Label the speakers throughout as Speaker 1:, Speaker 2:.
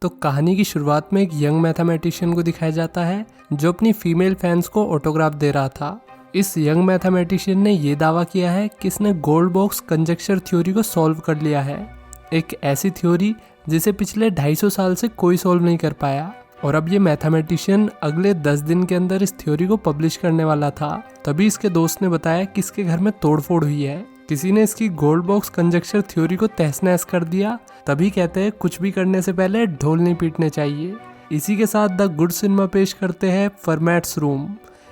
Speaker 1: तो कहानी की शुरुआत में एक यंग मैथमेटिशियन को दिखाया जाता है जो अपनी फीमेल फैंस को ऑटोग्राफ दे रहा था। इस यंग मैथमेटिशियन ने ये दावा किया है कि इसने गोल्ड बॉक्स कंजक्चर थ्योरी को सॉल्व कर लिया है, एक ऐसी थ्योरी जिसे पिछले 250 साल से कोई सॉल्व नहीं कर पाया। और अब ये मैथमेटिशियन अगले 10 दिन के अंदर इस थ्योरी को पब्लिश करने वाला था। तभी इसके दोस्त ने बताया कि इसके घर में तोड़फोड़ हुई है, किसी ने इसकी गोल्ड बॉक्स कंजक्चर थ्योरी को तहस नहस कर दिया। तभी कहते हैं कुछ भी करने से पहले ढोल नहीं पीटने चाहिए। इसी के साथ द गुड सिनेमा पेश करते हैं फॉर्मेट्स रूम।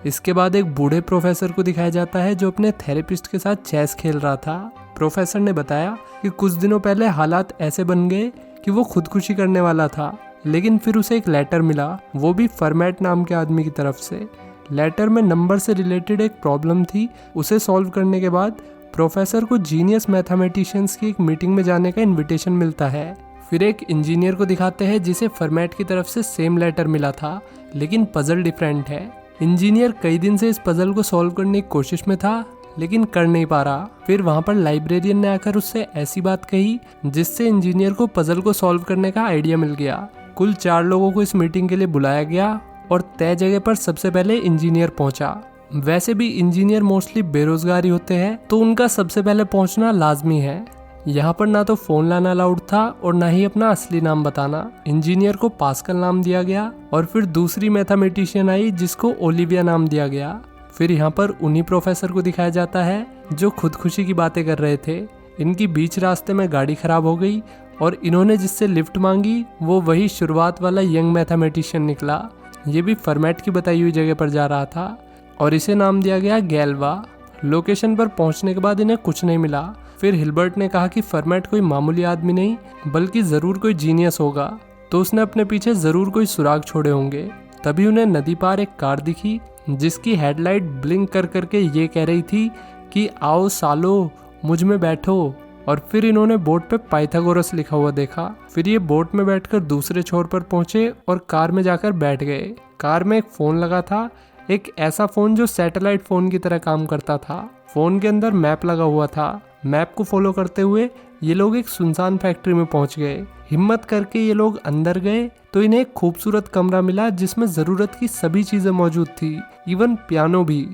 Speaker 1: इसके बाद एक बूढ़े प्रोफेसर को दिखाया जाता है जो अपने थेरेपिस्ट के साथ चेस खेल रहा था। प्रोफेसर ने बताया कि कुछ दिनों पहले हालात ऐसे बन गए कि वो खुदकुशी करने वाला था, लेकिन फिर उसे एक लेटर मिला, वो भी फॉर्मेट नाम के आदमी की तरफ से। लेटर में नंबर से रिलेटेड एक प्रॉब्लम थी। उसे सॉल्व करने के बाद प्रोफेसर को जीनियस मैथमेटिशियंस की एक मीटिंग में जाने का इनविटेशन मिलता है। फिर एक इंजीनियर को दिखाते हैं जिसे फॉर्मेट की तरफ से सेम लेटर मिला था, लेकिन पजल डिफरेंट है। इंजीनियर कई दिन से इस पजल को सॉल्व करने की कोशिश में था, लेकिन कर नहीं पा रहा। फिर वहाँ पर लाइब्रेरियन ने आकर उससे ऐसी बात कही जिससे इंजीनियर को पजल को सॉल्व करने का आइडिया मिल गया। कुल 4 लोगों को इस मीटिंग के लिए बुलाया गया और तय जगह पर सबसे पहले इंजीनियर पहुंचा। वैसे भी इंजीनियर मोस्टली बेरोजगार ही होते हैं, तो उनका सबसे पहले पहुंचना लाजमी है। यहाँ पर ना तो फोन लाना अलाउड था और ना ही अपना असली नाम बताना। इंजीनियर को पास्कल नाम दिया गया और फिर दूसरी मैथमेटिशियन आई जिसको ओलिविया नाम दिया गया। फिर यहाँ पर उन्हीं प्रोफेसर को दिखाया जाता है जो खुदकुशी की बातें कर रहे थे। इनकी बीच रास्ते में गाड़ी खराब हो गई और इन्होंने जिससे लिफ्ट मांगी वो वही शुरुआत वाला यंग मैथमेटिशियन निकला। ये भी फॉर्मेट की बताई हुई जगह पर जा रहा था और इसे नाम दिया गया गैल्वा। लोकेशन पर पहुंचने के बाद इन्हें कुछ नहीं मिला। फिर हिल्बर्ट ने कहा कि फॉर्मेट कोई मामूली आदमी नहीं बल्कि जरूर कोई जीनियस होगा, तो उसने अपने पीछे जरूर कोई सुराग छोड़े होंगे। तभी उन्हें नदी पार एक कार दिखी जिसकी हेडलाइट ब्लिंक कर करके ये कह रही थी कि आओ सालो मुझ में बैठो। और फिर इन्होंने बोर्ड पे पाइथागोरस लिखा हुआ देखा। फिर ये बोट में बैठकर दूसरे छोर पर पहुंचे और कार में जाकर बैठ गए। कार में एक फोन लगा था, एक ऐसा फोन जो सैटेलाइट फोन की तरह काम करता था। फोन के अंदर मैप लगा हुआ था। मैप को फॉलो करते हुए ये लोग एक सुनसान फैक्ट्री में पहुंच गए। हिम्मत करके ये लोग अंदर गए तो इन्हें एक खूबसूरत कमरा मिला जिसमें जरूरत की सभी चीजें मौजूद थी, इवन पियानो भी।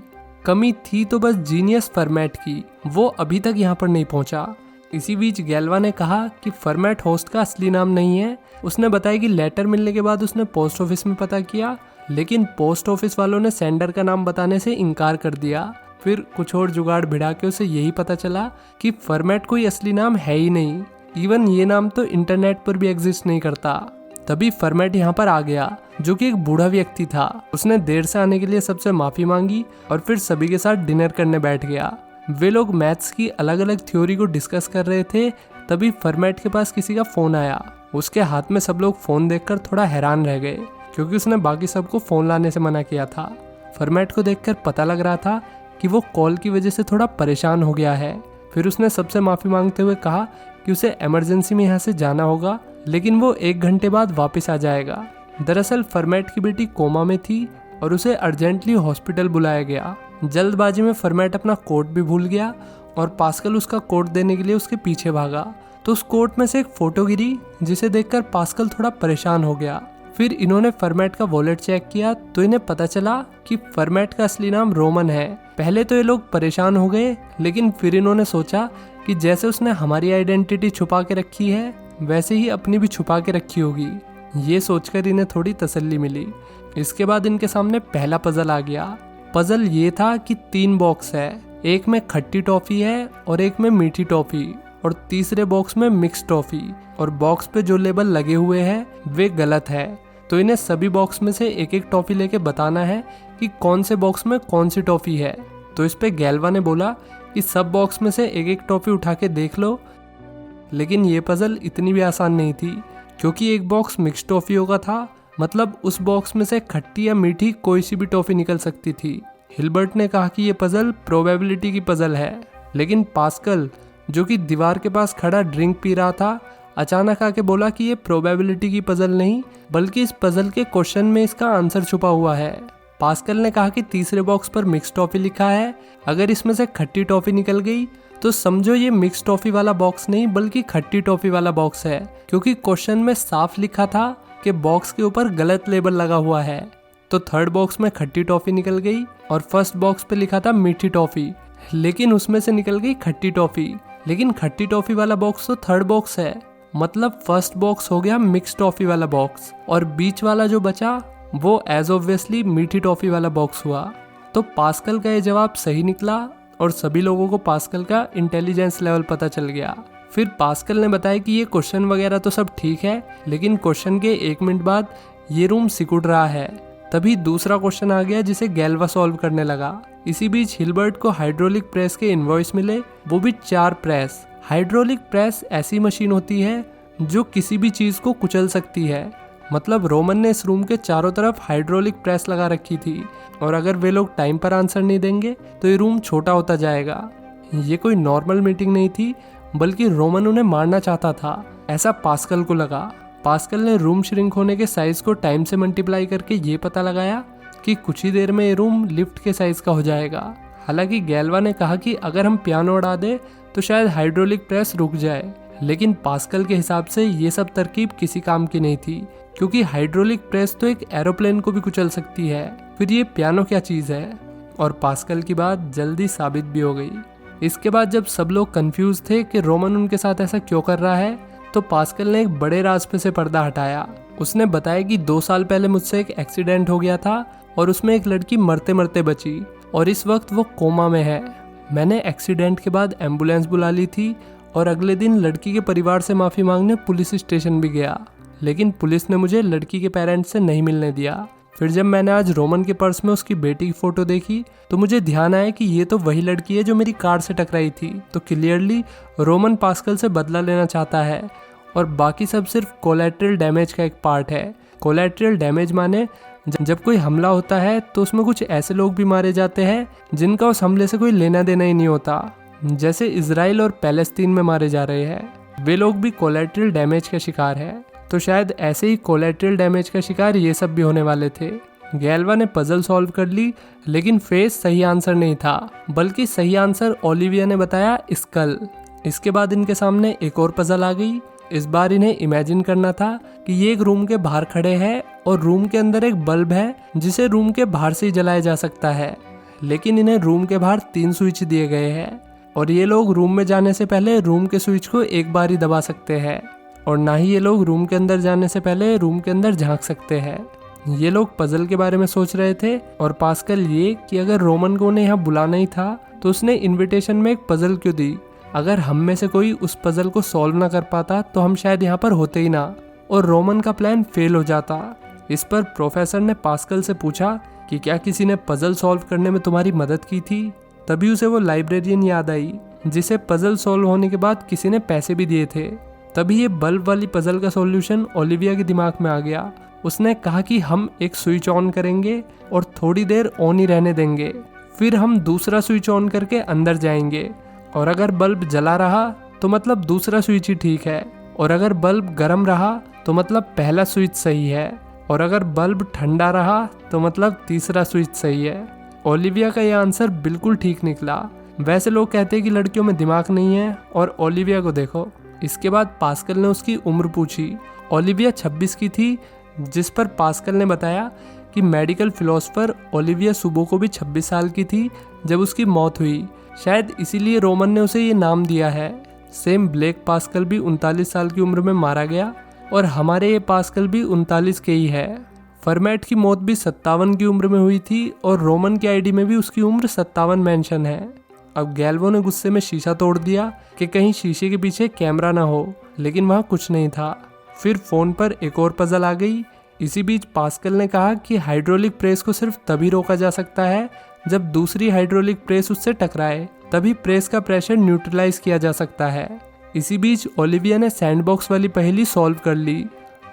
Speaker 1: कमी थी तो बस जीनियस फॉर्मेट की, वो अभी तक यहाँ पर नहीं पहुंचा। इसी बीच गैल्वा ने कहा कि फॉर्मेट होस्ट का असली नाम नहीं है। उसने बताया कि लेटर मिलने के बाद उसने पोस्ट ऑफिस में पता किया, लेकिन पोस्ट ऑफिस वालों ने सेंडर का नाम बताने से इनकार कर दिया। फिर कुछ और जुगाड़ भिड़ा के उसे यही पता चला कि फॉर्मेट कोई असली नाम है ही नहीं, इवन ये नाम तो इंटरनेट पर भी एग्जिस्ट नहीं करता। तभी फॉर्मेट यहाँ पर आ गया जो कि एक बूढ़ा व्यक्ति था। उसने देर से आने के लिए सबसे माफी मांगी और फिर सभी के साथ डिनर करने बैठ गया। वे लोग मैथ्स की अलग अलग थ्योरी को डिस्कस कर रहे थे। तभी फॉर्मेट के पास किसी का फोन आया। उसके हाथ में सब लोग फोन देखकर थोड़ा हैरान रह गए क्योंकि उसने बाकी सबको फोन लाने से मना किया था। फॉर्मेट को देखकर पता लग रहा था कि वो कॉल की वजह से थोड़ा परेशान हो गया है। फिर उसने सबसे माफी मांगते हुए कहा कि उसे इमरजेंसी में यहाँ से जाना होगा, लेकिन वो 1 घंटे बाद वापस आ जाएगा। दरअसल फॉर्मेट की बेटी कोमा में थी और उसे अर्जेंटली हॉस्पिटल बुलाया गया। जल्दबाजी में फॉर्मेट अपना कोट भी भूल गया और पास्कल उसका कोट देने के लिए उसके पीछे भागा, तो उस कोट में से एक फोटो गिरी जिसे देखकर पास्कल थोड़ा परेशान हो गया। फिर इन्होंने फॉर्मेट का वॉलेट चेक किया तो इन्हें पता चला कि फॉर्मेट का असली नाम रोमन है। पहले तो ये लोग परेशान हो गए, लेकिन फिर इन्होंने सोचा कि जैसे उसने हमारी आइडेंटिटी छुपा के रखी है वैसे ही अपनी भी छुपा के रखी होगी। ये सोचकर इन्हें थोड़ी तसल्ली मिली। इसके बाद इनके सामने पहला पजल आ गया। पजल ये था कि 3 बॉक्स है, एक में खट्टी टॉफी है और एक में मीठी टॉफी और तीसरे बॉक्स में मिक्स टॉफी, और बॉक्स पे जो लेबल लगे हुए हैं वे गलत है। तो इन्हें सभी बॉक्स में से एक एक टॉफी लेके बताना है कि कौन से बॉक्स में कौन सी टॉफी है। तो इस पे गैल्वा ने बोला कि सब बॉक्स में से एक एक टॉफी उठा के देख लो। लेकिन ये पजल इतनी भी आसान नहीं थी क्योंकि एक बॉक्स मिक्स टॉफियों का था, मतलब उस बॉक्स में से खट्टी या मीठी कोई सी भी टॉफी निकल सकती थी। हिल्बर्ट ने कहा कि ये पजल प्रोबेबिलिटी की पजल है, लेकिन पास्कल जो कि दीवार के पास खड़ा ड्रिंक पी रहा था अचानक आके बोला कि ये प्रोबेबिलिटी की पजल नहीं बल्कि इस पजल के क्वेश्चन में इसका आंसर छुपा हुआ है। पास्कल ने कहा कि तीसरे बॉक्स पर मिक्स टॉफी लिखा है, अगर इसमें से खट्टी टॉफी निकल गई तो समझो ये मिक्स टॉफी वाला बॉक्स नहीं बल्कि खट्टी टॉफी वाला बॉक्स है, क्योंकि क्वेश्चन में साफ लिखा था कि बॉक्स के ऊपर गलत लेबल लगा हुआ है। तो थर्ड बॉक्स में खट्टी टॉफी निकल गई और फर्स्ट बॉक्स पे लिखा था मीठी टॉफी, लेकिन उसमें से निकल गई खट्टी टॉफी। लेकिन खट्टी टॉफी वाला बॉक्स तो थर्ड बॉक्स है, मतलब फर्स्ट बॉक्स हो गया मिक्स टॉफी वाला बॉक्स, और बीच वाला जो बचा वो एज ऑब्वियसली मीठी टॉफी वाला बॉक्स हुआ। तो पास्कल का ये जवाब सही निकला और सभी लोगों को पास्कल का इंटेलिजेंस लेवल पता चल गया। फिर पास्कल ने बताया कि ये क्वेश्चन वगैरह तो सब ठीक है, लेकिन क्वेश्चन के 1 मिनट बाद ये रूम सिकुड़ रहा है। तभी दूसरा क्वेश्चन आ गया जिसे गैल्वा सॉल्व करने लगा। इसी बीच हिलबर्ट को हाइड्रोलिक प्रेस के इनवॉइस मिले, वो भी 4 प्रेस। हाइड्रोलिक प्रेस ऐसी मशीन होती है जो किसी भी चीज को कुचल सकती है। मतलब रोमन ने इस रूम के चारों तरफ हाइड्रोलिक प्रेस लगा रखी थी, और अगर वे लोग टाइम पर आंसर नहीं देंगे तो ये रूम छोटा होता जाएगा। ये कोई नॉर्मल मीटिंग नहीं थी, बल्कि रोमन उन्हें मारना चाहता था, ऐसा पास्कल को लगा। पास्कल ने रूम श्रिंक होने के साइज को टाइम से मल्टीप्लाई करके ये पता लगाया कि कुछ ही देर में ये रूम लिफ्ट के साइज का हो जाएगा। हालांकि गैल्वा ने कहा कि अगर हम पियानो उड़ा दे तो शायद हाइड्रोलिक प्रेस रुक जाए, लेकिन पास्कल के हिसाब से ये सब तरकीब किसी काम की नहीं थी, क्योंकि हाइड्रोलिक प्रेस तो एक एरोप्लेन को भी कुचल सकती है, फिर ये पियानो क्या चीज़ है। और पास्कल की बात जल्दी साबित भी हो गई। इसके बाद जब सब लोग कंफ्यूज थे कि रोमन उनके साथ ऐसा क्यों कर रहा है, तो पास्कल ने एक बड़े राज पे से पर्दा हटाया। उसने बताया कि 2 साल पहले मुझसे एक एक्सीडेंट हो गया था और उसमें एक लड़की मरते मरते बची और इस वक्त वो कोमा में है। मैंने एक्सीडेंट के बाद एम्बुलेंस बुला ली थी और अगले दिन लड़की के परिवार से माफ़ी मांगने पुलिस स्टेशन भी गया, लेकिन पुलिस ने मुझे लड़की के पेरेंट्स से नहीं मिलने दिया। फिर जब मैंने आज रोमन के पर्स में उसकी बेटी की फ़ोटो देखी तो मुझे ध्यान आया कि ये तो वही लड़की है जो मेरी कार से टकराई थी। तो क्लियरली रोमन पास्कल से बदला लेना चाहता है और बाकी सब सिर्फ कोलैटरल डैमेज का एक पार्ट है। कोलैटरल डैमेज माने जब कोई हमला होता है तो उसमें कुछ ऐसे लोग भी मारे जाते हैं जिनका उस हमले से कोई लेना देना ही नहीं होता, जैसे इजराइल और पैलेस्तीन में मारे जा रहे हैं। वे लोग भी कोलैटरल डैमेज का शिकार है। तो शायद ऐसे ही कोलैटरल डैमेज का शिकार ये सब भी होने वाले थे। गैल्वा ने पजल सॉल्व कर ली, लेकिन फेस सही आंसर नहीं था, बल्कि सही आंसर ओलिविया ने बताया स्कल। इसके बाद इनके सामने एक और पजल आ गई। इस बार इन्हें इमेजिन करना था कि ये एक रूम के बाहर खड़े हैं और रूम के अंदर एक बल्ब है जिसे रूम के बाहर से ही जलाया जा सकता है, लेकिन इन्हें रूम के बाहर 3 स्विच दिए गए हैं और ये लोग रूम में जाने से पहले रूम के स्विच को एक बार ही दबा सकते हैं, और ना ही ये लोग रूम के अंदर जाने से पहले रूम के अंदर झांक सकते हैं। ये लोग पजल के बारे में सोच रहे थे और पास्कल ये कि अगर रोमन को उन्हें यहाँ बुलाना ही था तो उसने इनविटेशन में एक पजल क्यों दी। अगर हम में से कोई उस पजल को सॉल्व ना कर पाता तो हम शायद यहाँ पर होते ही ना और रोमन का प्लान फेल हो जाता। इस पर प्रोफेसर ने पास्कल से पूछा कि क्या किसी ने पजल सॉल्व करने में तुम्हारी मदद की थी। तभी उसे वो लाइब्रेरियन याद आई जिसे पजल सॉल्व होने के बाद किसी ने पैसे भी दिए थे। तभी ये बल्ब वाली पजल का सॉल्यूशन ओलिविया के दिमाग में आ गया। उसने कहा कि हम एक स्विच ऑन करेंगे और थोड़ी देर ऑन ही रहने देंगे, फिर हम दूसरा स्विच ऑन करके अंदर जाएंगे और अगर बल्ब जला रहा तो मतलब दूसरा स्विच ही ठीक है, और अगर बल्ब गर्म रहा तो मतलब पहला स्विच सही है, और अगर बल्ब ठंडा रहा तो मतलब तीसरा स्विच सही है। ओलिविया का यह आंसर बिल्कुल ठीक निकला। वैसे लोग कहते हैं कि लड़कियों में दिमाग नहीं है, और ओलिविया को देखो। इसके बाद पास्कल ने उसकी उम्र पूछी। ओलिविया 26 की थी, जिस पर पास्कल ने बताया कि मेडिकल फिलोसोफर ओलिविया सुबो को भी 26 साल की थी जब उसकी मौत हुई। शायद इसीलिए रोमन ने उसे ये नाम दिया है। सेम ब्लेक पास्कल भी 39 साल की उम्र में मारा गया और हमारे ये पास्कल भी 39 के ही है। फर्मेट की मौत भी 57 की उम्र में हुई थी और रोमन की आईडी में भी उसकी उम्र 57 मेंशन है। अब गैल्वो ने गुस्से में शीशा तोड़ दिया कि कहीं शीशे के पीछे कैमरा ना हो, लेकिन वहाँ कुछ नहीं था। फिर फोन पर एक और पजल आ गई। इसी बीच पास्कल ने कहा कि हाइड्रोलिक प्रेस को सिर्फ तभी रोका जा सकता है जब दूसरी हाइड्रोलिक प्रेस उससे टकराए, तभी प्रेस का प्रेशर न्यूट्रलाइज किया जा सकता है। इसी बीच ओलिविया ने सैंडबॉक्स वाली पहेली सॉल्व कर ली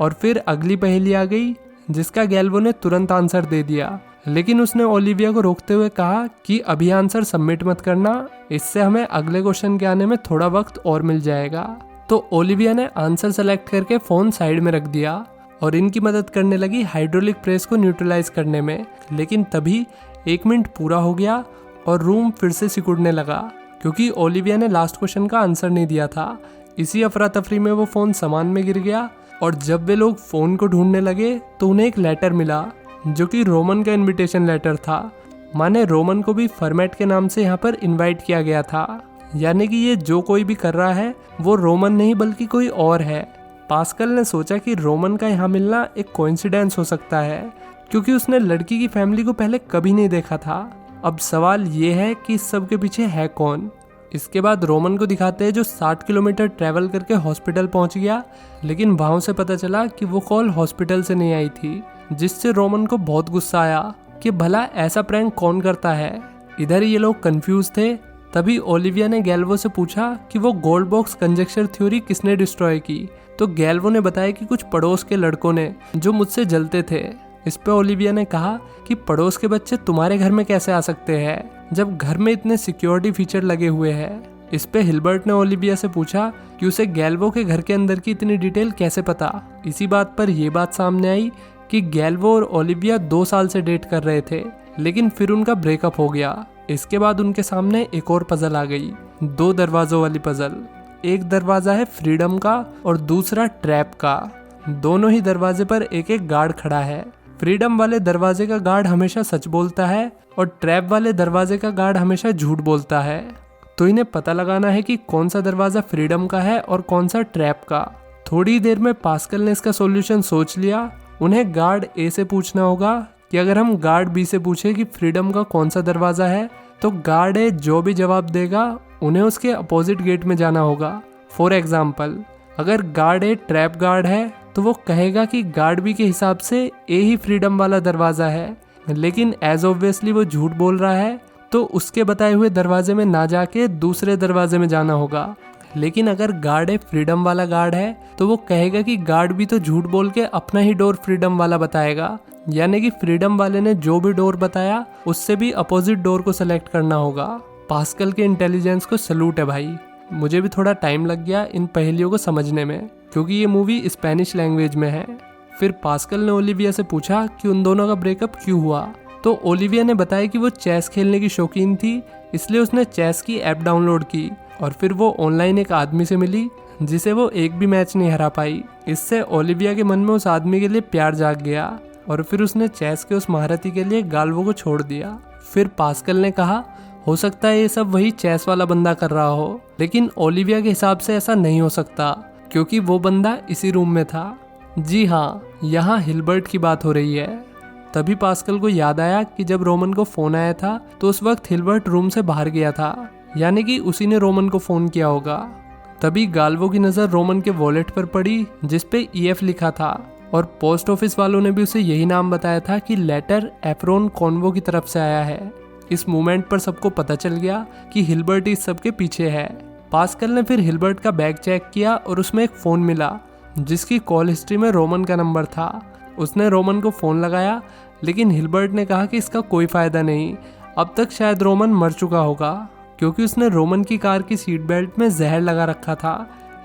Speaker 1: और फिर अगली पहेली आ गई जिसका गैल्वो ने तुरंत आंसर दे दिया, लेकिन उसने ओलिविया को रोकते हुए कहा कि अभी आंसर सबमिट मत करना, इससे हमें अगले क्वेश्चन के आने में थोड़ा वक्त और मिल जाएगा। तो ओलिविया ने आंसर सेलेक्ट करके फोन साइड में रख दिया और इनकी मदद करने लगी हाइड्रोलिक प्रेस को न्यूट्रलाइज करने में। लेकिन तभी 1 मिनट पूरा हो गया और रूम फिर से सिकुड़ने लगा क्योंकि ओलिविया ने लास्ट क्वेश्चन का आंसर नहीं दिया था। इसी अफरा तफरी में वो फोन सामान में गिर गया और जब वे लोग फ़ोन को ढूंढने लगे तो उन्हें एक लेटर मिला जो कि रोमन का इनविटेशन लेटर था। माने रोमन को भी फॉर्मेट के नाम से यहाँ पर इनवाइट किया गया था, यानी कि ये जो कोई भी कर रहा है वो रोमन नहीं बल्कि कोई और है। पास्कल ने सोचा कि रोमन का यहाँ मिलना एक कोइंसिडेंस हो सकता है, क्योंकि उसने लड़की की फैमिली को पहले कभी नहीं देखा था। अब सवाल ये है कि इस सब के पीछे है कौन। इसके बाद रोमन को दिखाते हैं जो 60 किलोमीटर ट्रैवल करके हॉस्पिटल पहुंच गया, लेकिन वहाँ से पता चला कि वो कॉल हॉस्पिटल से नहीं आई थी, जिससे रोमन को बहुत गुस्सा आया कि भला ऐसा प्रैंक कौन करता है। इधर ये लोग कंफ्यूज थे। तभी ओलिविया ने गैल्वो से पूछा कि वो गोल्ड बॉक्स कंजक्चर थ्योरी किसने डिस्ट्रॉय की। तो गैल्वो ने बताया कि कुछ पड़ोस के लड़कों ने जो मुझसे जलते थे। इस पे ओलिविया ने कहा कि पड़ोस के बच्चे तुम्हारे घर में कैसे आ सकते हैं जब घर में इतने सिक्योरिटी फीचर लगे हुए हैं। इस पे हिलबर्ट ने ओलिविया से पूछा कि उसे गैल्वो के घर के अंदर की इतनी डिटेल कैसे पता। इसी बात पर यह बात सामने आई कि गैल्वो और ओलिविया 2 साल से डेट कर रहे थे, लेकिन फिर उनका ब्रेकअप हो गया। इसके बाद उनके सामने एक और पजल आ गई, 2 दरवाजों वाली पजल। एक दरवाजा है फ्रीडम का और दूसरा ट्रैप का। दोनों ही दरवाजे पर एक एक गार्ड खड़ा है। फ्रीडम वाले दरवाजे का गार्ड हमेशा सच बोलता है और ट्रैप वाले दरवाजे का गार्ड हमेशा झूठ बोलता है। तो इन्हें पता लगाना है कि कौन सा दरवाजा फ्रीडम का है और कौन सा ट्रैप का। थोड़ी देर में पास्कल ने इसका सॉल्यूशन सोच लिया। उन्हें गार्ड ए से पूछना होगा कि अगर हम गार्ड बी से पूछे कि फ्रीडम का कौन सा दरवाजा है, तो गार्ड ए जो भी जवाब देगा उन्हें उसके अपोजिट गेट में जाना होगा। फॉर एग्जाम्पल, अगर गार्ड ए ट्रैप गार्ड है तो वो कहेगा कि गार्ड बी के हिसाब से ए ही फ्रीडम वाला दरवाजा है, लेकिन एज ऑब्वियसली वो झूठ बोल रहा है तो उसके बताए हुए दरवाजे में ना जाके दूसरे दरवाजे में जाना होगा। लेकिन अगर गार्ड ए फ्रीडम वाला गार्ड है तो वो कहेगा कि गार्ड भी तो झूठ बोल के अपना ही डोर फ्रीडम वाला बताएगा, यानी कि फ्रीडम वाले ने जो भी डोर बताया उससे भी अपोजिट डोर को सेलेक्ट करना होगा। पास्कल के इंटेलिजेंस को सलूट है भाई। मुझे भी थोड़ा टाइम लग गया इन पहेलियों को समझने में, क्योंकि ये मूवी स्पेनिश लैंग्वेज में है। फिर पास्कल ने ओलिविया से पूछा कि उन दोनों का ब्रेकअप क्यों हुआ। तो ओलिविया ने बताया कि वो चेस खेलने की शौकीन थी, इसलिए उसने चेस की ऐप डाउनलोड की और फिर वो ऑनलाइन एक आदमी से मिली जिसे वो एक भी मैच नहीं हरा पाई। इससे ओलिविया के मन में उस आदमी के लिए प्यार जाग गया और फिर उसने चेस के उस महारथी के लिए गाल्वो को छोड़ दिया। फिर पास्कल ने कहा हो सकता है ये सब वही चेस वाला बंदा कर रहा हो, लेकिन ओलिविया के हिसाब से ऐसा नहीं हो सकता क्योंकि वो बंदा इसी रूम में था। जी हाँ, यहाँ हिलबर्ट की बात हो रही है। तभी पास्कल को याद आया कि जब रोमन को फोन आया था तो उस वक्त हिलबर्ट रूम से बाहर गया था, यानी कि उसी ने रोमन को फोन किया होगा। तभी गाल्वो की नज़र रोमन के वॉलेट पर पड़ी जिसपे EF लिखा था और पोस्ट ऑफिस वालों ने भी उसे यही नाम बताया था कि लेटर एफ्रोन कॉन्वो की तरफ से आया है। इस मोमेंट पर सबको पता चल गया कि हिलबर्ट इस सब के पीछे है। पास्कल ने फिर हिलबर्ट का बैग चेक किया और उसमें एक फ़ोन मिला जिसकी कॉल हिस्ट्री में रोमन का नंबर था। उसने रोमन को फ़ोन लगाया, लेकिन हिलबर्ट ने कहा कि इसका कोई फ़ायदा नहीं, अब तक शायद रोमन मर चुका होगा क्योंकि उसने रोमन की कार की सीट बेल्ट में जहर लगा रखा था।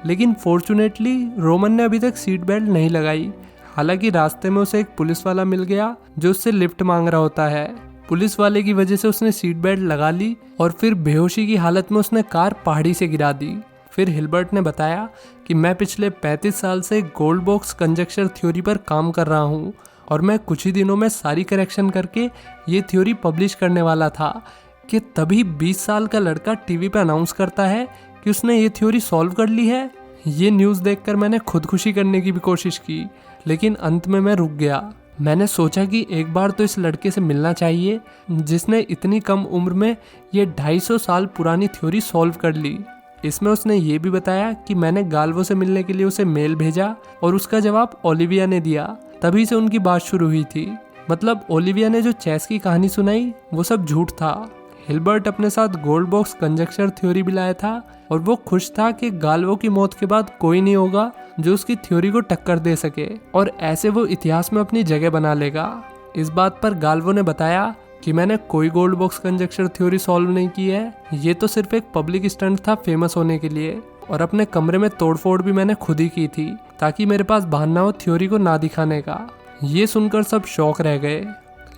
Speaker 1: लेकिन फॉर्चुनेटली रोमन ने अभी तक सीट बेल्ट नहीं लगाई। हालांकि रास्ते में उसे एक पुलिस वाला मिल गया जो उससे लिफ्ट मांग रहा होता है। पुलिस वाले की वजह से उसने सीट बेल्ट लगा ली और फिर बेहोशी की हालत में उसने कार पहाड़ी से गिरा दी। फिर हिलबर्ट ने बताया कि मैं पिछले 35 साल से गोल्ड बॉक्स कंजक्चर थ्योरी पर काम कर रहा हूँ और मैं कुछ ही दिनों में सारी करेक्शन करके ये थ्योरी पब्लिश करने वाला था कि तभी 20 साल का लड़का टीवी पे अनाउंस करता है कि उसने ये थ्योरी सॉल्व कर ली है। ये न्यूज़ देखकर मैंने खुदकुशी करने की भी कोशिश की, लेकिन अंत में मैं रुक गया। मैंने सोचा कि एक बार तो इस लड़के से मिलना चाहिए जिसने इतनी कम उम्र में ये 250 साल पुरानी थ्योरी सॉल्व कर ली। इसमें उसने ये भी बताया कि मैंने गाल्वो से मिलने के लिए उसे मेल भेजा और उसका जवाब ओलिविया ने दिया। तभी से उनकी बात शुरू हुई थी। मतलब ओलिविया ने जो चेस की कहानी सुनाई वो सब झूठ था। हिलबर्ट अपने साथ गोल्ड बॉक्स कंजक्चर थ्योरी भी लाया था और वो खुश था कि गाल्वो की मौत के बाद कोई नहीं होगा जो उसकी थ्योरी को टक्कर दे सके और ऐसे वो इतिहास में अपनी जगह बना लेगा। इस बात पर गाल्वो ने बताया कि मैंने कोई gold box conjuncture theory solve नहीं की है, ये तो सिर्फ एक पब्लिक स्टंट था फेमस होने के लिए, और अपने कमरे में तोड़फोड़ भी मैंने खुद ही की थी ताकि मेरे पास बहाना हो थ्योरी को ना दिखाने का। ये सुनकर सब शौक रह गए,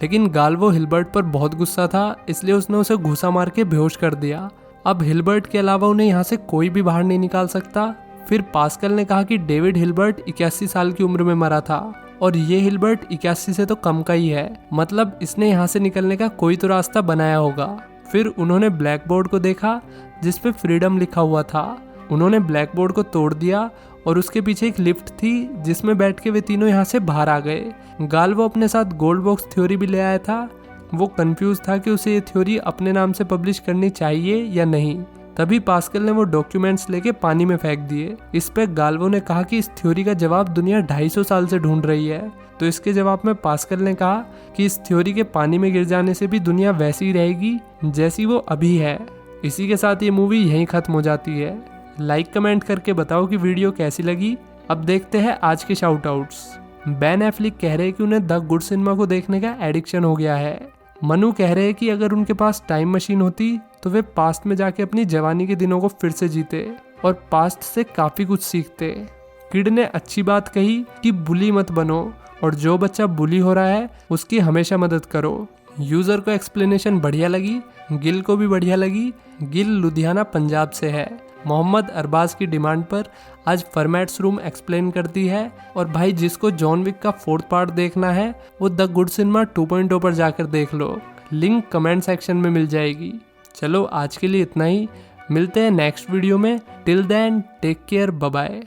Speaker 1: लेकिन गाल्वो हिलबर्ट पर बहुत गुस्सा था, इसलिए उसने उसे घूसा मार के बेहोश कर दिया। अब हिलबर्ट के अलावा उन्हें यहाँ से कोई भी बाहर नहीं निकाल सकता। फिर पास्कल ने कहा कि डेविड हिल्बर्ट 81 साल की उम्र में मरा था और ये हिल्बर्ट 81 से तो कम का ही है, मतलब इसने यहाँ से निकलने का कोई तो रास्ता बनाया होगा। फिर उन्होंने ब्लैक बोर्ड को देखा जिस पे फ्रीडम लिखा हुआ था। उन्होंने ब्लैक बोर्ड को तोड़ दिया और उसके पीछे एक लिफ्ट थी जिसमें बैठ के वे तीनों यहाँ से बाहर आ गए। गाल्वो अपने साथ गोल्ड बॉक्स थ्योरी भी ले आया था। वो कंफ्यूज था कि उसे ये थ्योरी अपने नाम से पब्लिश करनी चाहिए या नहीं। तभी पास्कल ने वो डॉक्यूमेंट्स लेके पानी में फेंक दिए। इस पे गाल्वो ने कहा कि इस थ्योरी का जवाब दुनिया 250 साल से ढूंढ रही है। तो इसके जवाब में पास्कल ने कहा कि इस थ्योरी के पानी में गिर जाने से भी दुनिया वैसी ही रहेगी जैसी वो अभी है। इसी के साथ ये मूवी यहीं खत्म हो जाती है। लाइक कमेंट करके बताओ कि वीडियो कैसी लगी। अब देखते हैं आज के शाउट आउट्स। बेन एफ्लिक कह रहे हैं कि उन्हें द गुड सिनेमा को देखने का एडिक्शन हो गया है। मनु कह रहे हैं कि अगर उनके पास टाइम मशीन होती तो वे पास्ट में जाके अपनी जवानी के दिनों को फिर से जीते और पास्ट से काफी कुछ सीखते। किड ने अच्छी बात कही कि बुली मत बनो और जो बच्चा बुली हो रहा है उसकी हमेशा मदद करो। यूजर को एक्सप्लेनेशन बढ़िया लगी, गिल को भी बढ़िया लगी। गिल लुधियाना पंजाब से है। मोहम्मद अरबाज की डिमांड पर आज फॉर्मेट्स रूम एक्सप्लेन करती है। और भाई जिसको जॉन विक का 4th पार्ट देखना है वो द गुड सिनेमा 2.0 पर जाकर देख लो, लिंक कमेंट सेक्शन में मिल जाएगी। चलो आज के लिए इतना ही, मिलते हैं नेक्स्ट वीडियो में। Till then take care, bye bye.